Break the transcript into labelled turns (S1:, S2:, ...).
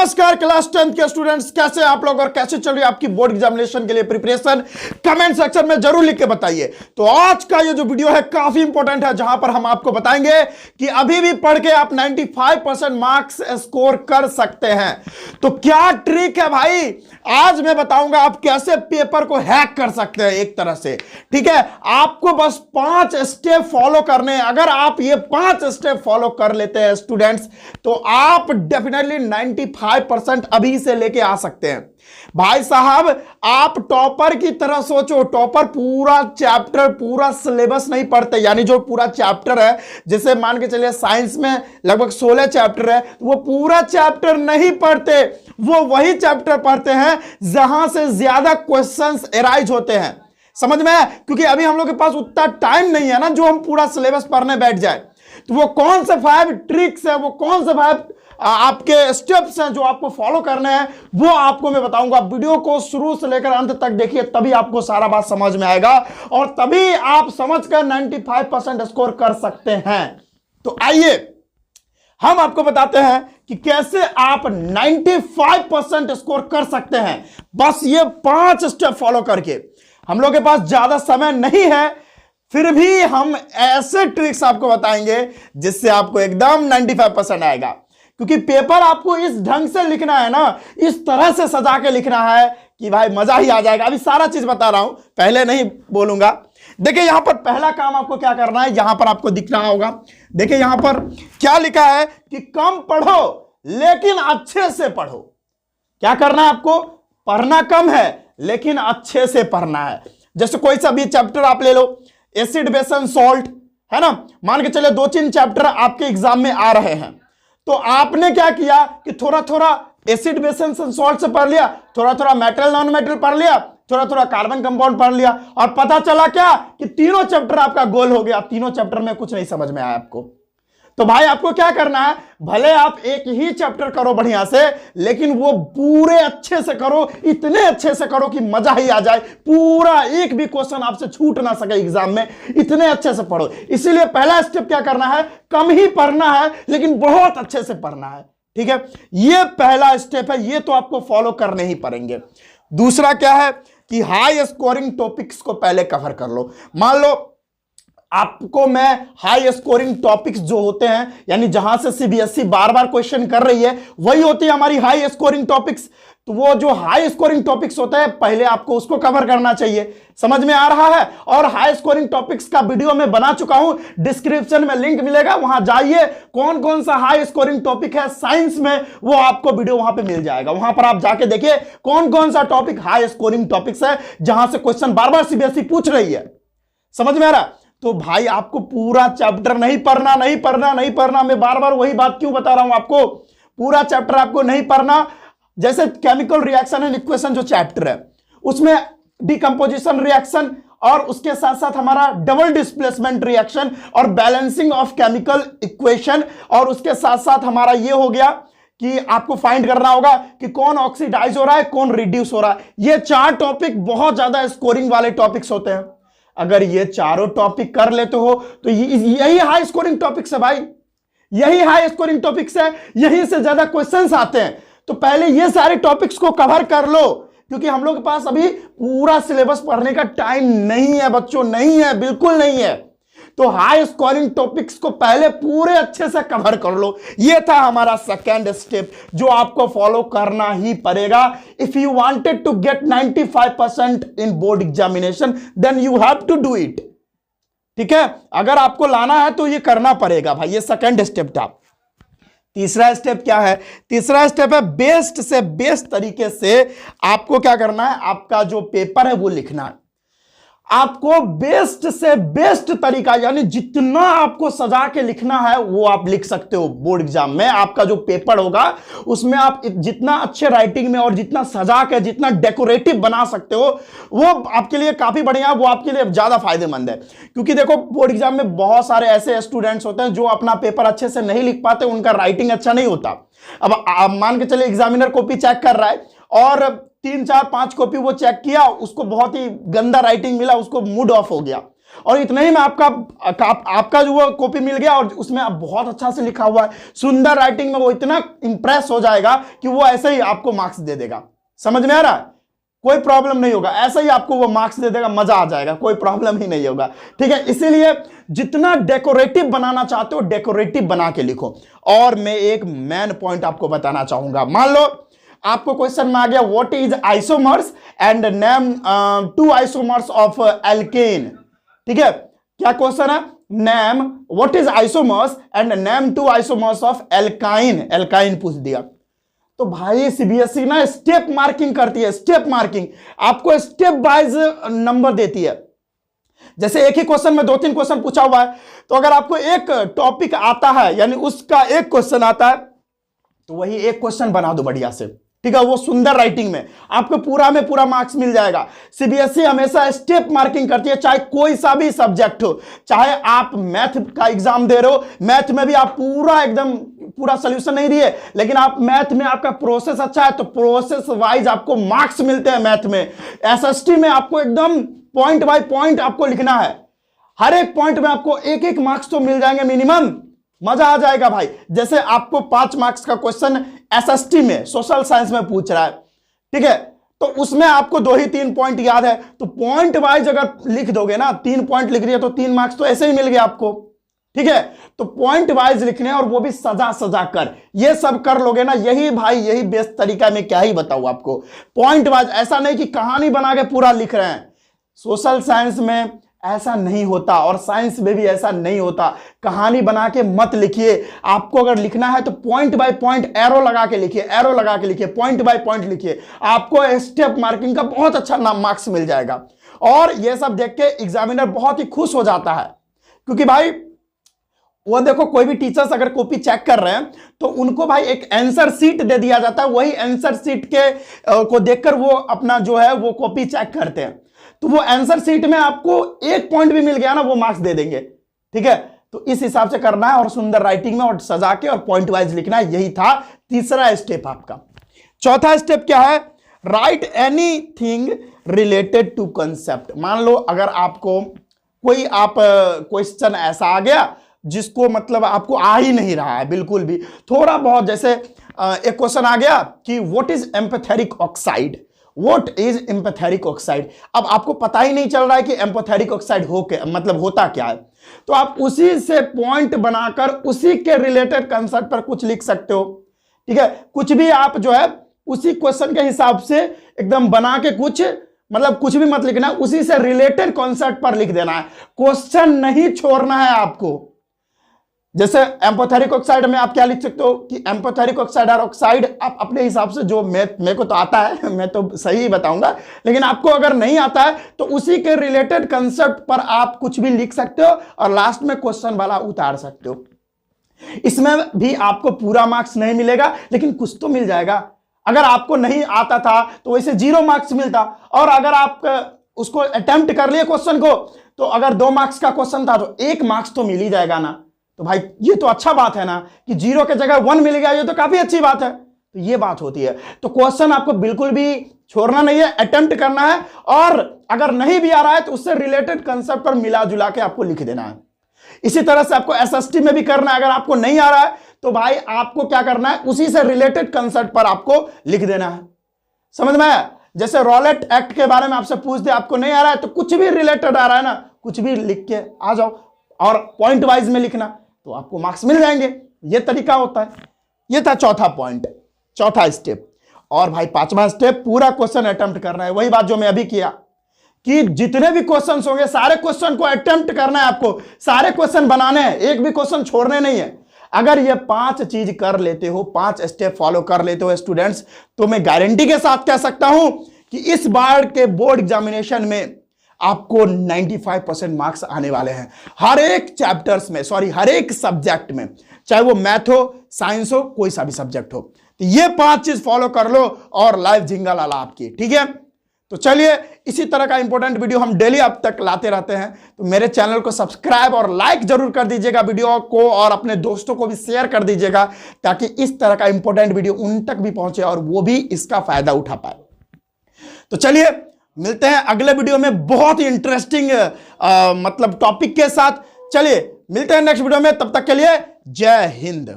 S1: नमस्कार class 10th के students, कैसे आप लोग और कैसे चल रही है आपकी बोर्ड एग्जामिनेशन के लिए प्रिपरेशन, कमेंट सेक्शन में जरूर लिख के बताइए। तो आज का ये जो वीडियो है काफी इंपॉर्टेंट है, जहां पर हम आपको बताएंगे कि अभी भी पढ़ के आप 95% मार्क्स स्कोर कर सकते हैं। तो क्या ट्रिक है भाई, आज मैं बताऊंगा आप कैसे पेपर को हैक कर सकते हैं एक तरह से। ठीक है, आपको बस 5 स्टेप फॉलो करने हैं। अगर आप ये 5 स्टेप फॉलो कर लेते हैं स्टूडेंट्स, तो आप डेफिनेटली 95% अभी से लेके आ सकते हैं। भाई साहब, आप टॉपर की तरह सोचो। टॉपर पूरा चैप्टर, पूरा सिलेबस नहीं पढ़ते, यानी जो पूरा चैप्टर है, जैसे मान के चलिए साइंस में लगभग 16 चैप्टर है, तो वो पूरा चैप्टर नहीं पढ़ते, वो वही चैप्टर पढ़ते हैं जहां से ज्यादा क्वेश्चंस एराइज होते हैं। समझ में है? क्योंकि अभी हम लोग के पास उतना टाइम नहीं है ना जो हम पूरा सिलेबस पढ़ने बैठ जाए। तो वो कौन से 5 ट्रिक्स है, वो कौन से 5 आपके स्टेप्स हैं जो आपको फॉलो करने हैं, वो आपको मैं बताऊंगा। वीडियो को शुरू से लेकर अंत तक देखिए, तभी आपको सारा बात समझ में आएगा और तभी आप समझकर 95% स्कोर कर सकते हैं। तो आइए हम आपको बताते हैं कि कैसे आप 95% स्कोर कर सकते हैं, बस ये 5 स्टेप फॉलो करके। हम लोग के पास ज्यादा समय नहीं है, फिर भी हम ऐसे ट्रिक्स आपको बताएंगे जिससे आपको एकदम 95% आएगा। क्योंकि पेपर आपको इस ढंग से लिखना है ना, इस तरह से सजा के लिखना है कि भाई मजा ही आ जाएगा। अभी सारा चीज बता रहा हूं, पहले नहीं बोलूंगा। देखिए यहां पर पहला काम आपको क्या करना है, यहां पर आपको दिख रहा होगा। देखिए यहां पर क्या लिखा है कि कम पढ़ो लेकिन अच्छे से पढ़ो। क्या करना है आपको? पढ़ना कम है लेकिन अच्छे से पढ़ना है। जैसे कोई सा भी चैप्टर आप ले लो, एसिड बेस एंड सॉल्ट है ना, मान के चले 2-3 चैप्टर आपके एग्जाम में आ रहे हैं, तो आपने क्या किया कि थोड़ा थोड़ा एसिड बेस एंड सॉल्ट से पढ़ लिया, थोड़ा थोड़ा मेटल नॉन मेटल पढ़ लिया, थोड़ा थोड़ा कार्बन कंपाउंड पढ़ लिया, और पता चला क्या कि तीनों चैप्टर आपका गोल हो गया। तीनों चैप्टर में कुछ नहीं समझ में आया आपको। तो भाई आपको क्या करना है, भले आप एक ही चैप्टर करो बढ़िया से, लेकिन वो पूरे अच्छे से करो, इतने अच्छे से करो कि मजा ही आ जाए। पूरा एक भी क्वेश्चन आपसे छूट ना सके एग्जाम में, इतने अच्छे से पढ़ो। इसीलिए पहला स्टेप क्या करना है, कम ही पढ़ना है लेकिन बहुत अच्छे से पढ़ना है। ठीक है, ये पहला स्टेप है, ये तो आपको फॉलो करने ही पड़ेंगे। दूसरा क्या है कि हाई स्कोरिंग टॉपिक्स को पहले कवर कर लो। मान लो आपको मैं हाई स्कोरिंग टॉपिक्स जो होते हैं, यानी जहां से सीबीएसई बार बार क्वेश्चन कर रही है, वही होती है हमारी हाई स्कोरिंग टॉपिक्स। तो वो जो हाई स्कोरिंग टॉपिक्स होते हैं, पहले आपको उसको कवर करना चाहिए। समझ में आ रहा है? और हाई स्कोरिंग टॉपिक्स का वीडियो मैं बना चुका हूं, डिस्क्रिप्शन में लिंक मिलेगा, वहां जाइए। कौन कौन सा हाई स्कोरिंग टॉपिक है साइंस में, वो आपको वीडियो वहां पे मिल जाएगा। वहां पर आप जाके देखिए कौन कौन सा टॉपिक हाई स्कोरिंग टॉपिक्स है, जहां से क्वेश्चन बार बार सीबीएसई पूछ रही है। समझ में आ रहा? तो भाई आपको पूरा चैप्टर नहीं पढ़ना, नहीं पढ़ना, नहीं पढ़ना। मैं बार बार वही बात क्यों बता रहा हूं आपको, पूरा चैप्टर आपको नहीं पढ़ना। जैसे केमिकल रिएक्शन एंड इक्वेशन जो चैप्टर है, उसमें डिकम्पोजिशन रिएक्शन और उसके साथ साथ हमारा डबल डिस्प्लेसमेंट रिएक्शन और बैलेंसिंग ऑफ केमिकल इक्वेशन, और उसके साथ साथ हमारा ये हो गया कि आपको फाइंड करना होगा कि कौन ऑक्सीडाइज हो रहा है, कौन रिड्यूस हो रहा है। ये 4 टॉपिक बहुत ज्यादा स्कोरिंग वाले टॉपिक्स होते हैं। अगर ये चारों टॉपिक कर लेते हो तो यही हाई स्कोरिंग टॉपिक्स है भाई, यही हाई स्कोरिंग टॉपिक्स है, यहीं से ज्यादा क्वेश्चंस आते हैं। तो पहले ये सारे टॉपिक्स को कवर कर लो, क्योंकि हम लोग के पास अभी पूरा सिलेबस पढ़ने का टाइम नहीं है बच्चों, नहीं है, बिल्कुल नहीं है। तो हाई स्कोरिंग टॉपिक्स को पहले पूरे अच्छे से कवर कर लो। यह था हमारा सेकेंड स्टेप जो आपको फॉलो करना ही पड़ेगा। If you wanted to get 95% in board examination, then you have to do it. ठीक है, अगर आपको लाना है तो यह करना पड़ेगा भाई। ये सेकेंड स्टेप था। तीसरा स्टेप क्या है? तीसरा स्टेप है बेस्ट से बेस्ट तरीके से आपको क्या करना है, आपका जो पेपर है वो लिखना है। आपको बेस्ट से बेस्ट तरीका, यानी जितना आपको सजा के लिखना है वो आप लिख सकते हो। बोर्ड एग्जाम में आपका जो पेपर होगा उसमें आप जितना अच्छे राइटिंग में और जितना सजा के, जितना डेकोरेटिव बना सकते हो, वो आपके लिए काफी बढ़िया, वो आपके लिए ज्यादा फायदेमंद है। क्योंकि देखो बोर्ड एग्जाम में बहुत सारे ऐसे स्टूडेंट्स होते हैं जो अपना पेपर अच्छे से नहीं लिख पाते, उनका राइटिंग अच्छा नहीं होता। अब मान के चले एग्जामिनर कॉपी चेक कर रहा है और 3-4-5 कॉपी वो चेक किया, उसको बहुत ही गंदा राइटिंग मिला, उसको मूड ऑफ हो गया, और इतना ही में आपका जो वो कॉपी मिल गया और उसमें आप बहुत अच्छा से लिखा हुआ है, सुंदर राइटिंग में, वो इतना इंप्रेस हो जाएगा कि वो ऐसे ही आपको मार्क्स दे देगा। समझ में आ रहा है? कोई प्रॉब्लम नहीं होगा, ऐसा ही आपको वो मार्क्स दे देगा, मजा आ जाएगा, कोई प्रॉब्लम ही नहीं होगा। ठीक है, इसीलिए जितना डेकोरेटिव बनाना चाहते हो डेकोरेटिव बना के लिखो। और मैं एक मेन पॉइंट आपको बताना चाहूंगा। मान लो आपको क्वेश्चन में आ गया what is isomers and name 2 isomers of alkene. ठीक है, क्या क्वेश्चन है? Name what is isomers and name 2 isomers of alkyne. Alkyne पूछ दिया तो भाई सीबीएसई ना स्टेप मार्किंग करती है, स्टेप मार्किंग आपको स्टेप वाइज नंबर देती है। जैसे एक ही क्वेश्चन में 2-3 क्वेश्चन पूछा हुआ है, तो अगर आपको एक टॉपिक आता है यानी उसका एक क्वेश्चन आता है तो वही एक क्वेश्चन बना दो बढ़िया से। ठीक है, वो सुंदर राइटिंग में आपको पूरा में पूरा मार्क्स मिल जाएगा। सीबीएसई हमेशा स्टेप मार्किंग करती है, चाहे कोई सा भी सब्जेक्ट हो। चाहे आप मैथ का एग्जाम दे रहे हो, मैथ में भी आप पूरा एकदम पूरा सोल्यूशन नहीं दिए, लेकिन आप मैथ में आपका प्रोसेस अच्छा है तो प्रोसेस वाइज आपको मार्क्स मिलते हैं मैथ में। एसएसटी में आपको एकदम पॉइंट बाय पॉइंट आपको लिखना है, हर एक पॉइंट में आपको एक एक मार्क्स तो मिल जाएंगे मिनिमम, मजा आ जाएगा भाई। जैसे आपको 5 मार्क्स का क्वेश्चन एसएसटी में सोशल साइंस में पूछ रहा है, ठीक है, तो उसमें आपको 2 ही 3 पॉइंट याद है, तो पॉइंट वाइज अगर लिख दोगे ना, 3 पॉइंट लिख रही है तो 3 मार्क्स तो ऐसे ही मिल गए आपको। ठीक है, तो पॉइंट वाइज लिखने और वो भी सजा सजा कर, ये सब कर लोगे ना, यही भाई यही बेस्ट तरीका। मैं क्या ही बताऊं आपको, पॉइंट वाइज, ऐसा नहीं कि कहानी बना के पूरा लिख रहे हैं। सोशल साइंस में ऐसा नहीं होता और साइंस में भी ऐसा नहीं होता। कहानी बना के मत लिखिए, आपको अगर लिखना है तो पॉइंट बाय पॉइंट एरो लगा के लिखिए, एरो लगा के लिखिए, पॉइंट बाय पॉइंट लिखिए, आपको स्टेप मार्किंग का बहुत अच्छा मार्क्स मिल जाएगा। और यह सब देख के एग्जामिनर बहुत ही खुश हो जाता है, क्योंकि भाई वो देखो कोई भी टीचर्स अगर कॉपी चेक कर रहे हैं तो उनको भाई एक आंसर शीट दे दिया जाता है, वही आंसर शीट के को देखकर वो अपना जो है वो कॉपी चेक करते हैं। तो वो आंसर शीट में आपको 1 पॉइंट भी मिल गया ना, वो मार्क्स दे देंगे। ठीक है, तो इस हिसाब से करना है और सुंदर राइटिंग में और सजा के और पॉइंट वाइज लिखना है। यही था तीसरा स्टेप आपका। चौथा स्टेप क्या है? Write anything related to concept. मान लो अगर आपको कोई क्वेश्चन ऐसा आ गया जिसको मतलब आपको आ ही नहीं रहा है बिल्कुल भी, थोड़ा बहुत, जैसे एक क्वेश्चन आ गया कि what is empathetic oxide, what is empathetic oxide. अब आपको पता ही नहीं चल रहा है कि एम्पैथेटिक ऑक्साइड मतलब होता क्या है, तो आप उसी से पॉइंट बनाकर उसी के रिलेटेड कंसेप्ट पर कुछ लिख सकते हो। ठीक है, कुछ भी आप जो है उसी क्वेश्चन के हिसाब से एकदम बना के कुछ भी मत लिखना, उसी से रिलेटेड कॉन्सेप्ट पर लिख देना है, क्वेश्चन नहीं छोड़ना है आपको। जैसे एम्पैथेटिक ऑक्साइड में आप क्या लिख सकते हो कि एम्पैथेटिक ऑक्साइड और ऑक्साइड, आप अपने हिसाब से, जो मेरे को तो आता है मैं तो सही बताऊंगा, लेकिन आपको अगर नहीं आता है तो उसी के रिलेटेड कंसेप्ट पर आप कुछ भी लिख सकते हो और लास्ट में क्वेश्चन वाला उतार सकते हो। इसमें भी आपको पूरा मार्क्स नहीं मिलेगा, लेकिन कुछ तो मिल जाएगा। अगर आपको नहीं आता था तो वैसे 0 मार्क्स मिलता, और अगर आप उसको अटेम्प्ट कर लिए क्वेश्चन को, तो अगर 2 मार्क्स का क्वेश्चन था तो 1 मार्क्स तो मिल ही जाएगा ना। तो भाई ये तो अच्छा बात है ना कि 0 के जगह 1 मिल गया, ये तो काफी अच्छी बात है। तो ये बात होती है। तो क्वेश्चन आपको बिल्कुल भी छोड़ना नहीं है, अटेम्प्ट करना है, और अगर नहीं भी आ रहा है तो उससे रिलेटेड कंसेप्ट पर मिला जुला के आपको लिख देना है। इसी तरह से आपको एसएसटी में भी करना है। अगर आपको नहीं आ रहा है तो भाई आपको क्या करना है, उसी से रिलेटेड कंसेप्ट पर आपको लिख देना है। समझ में आया? जैसे रॉलेट एक्ट के बारे में आपसे पूछ दे, आपको नहीं आ रहा है तो कुछ भी रिलेटेड आ रहा है ना, कुछ भी लिख के आ जाओ और पॉइंट वाइज में लिखना, तो आपको मार्क्स मिल जाएंगे। ये तरीका होता है। ये था चौथा पॉइंट, चौथा स्टेप। और भाई 5वां स्टेप, पूरा क्वेश्चन अटेम्प्ट करना है। वही बात जो मैं अभी किया कि जितने भी क्वेश्चंस होंगे सारे क्वेश्चन को अटेम्प्ट करना है आपको, सारे क्वेश्चन बनाने हैं, एक भी क्वेश्चन छोड़ने नहीं है। अगर ये 5 चीज कर लेते हो, 5 स्टेप फॉलो कर लेते हो स्टूडेंट्स, तो मैं गारंटी के साथ कह सकता हूं कि इस बार के बोर्ड एग्जामिनेशन में आपको 95% मार्क्स आने वाले हैं। हर एक चैप्टर्स में, हर एक सब्जेक्ट में, चाहे वो मैथ हो, साइंस हो, कोई सा भी सब्जेक्ट हो। तो ये 5 चीज फॉलो कर लो और लाइफ झिंगा लाला आपकी। ठीक है, तो चलिए इसी तरह का इंपॉर्टेंट वीडियो हम डेली अब तक लाते रहते हैं। तो मेरे चैनल को सब्सक्राइब और लाइक जरूर कर दीजिएगा वीडियो को, और अपने दोस्तों को भी शेयर कर दीजिएगा, ताकि इस तरह का इंपॉर्टेंट वीडियो उन तक भी पहुंचे और वो भी इसका फायदा उठा पाए। तो चलिए मिलते हैं अगले वीडियो में बहुत ही इंटरेस्टिंग मतलब टॉपिक के साथ। चलिए मिलते हैं नेक्स्ट वीडियो में, तब तक के लिए जय हिंद।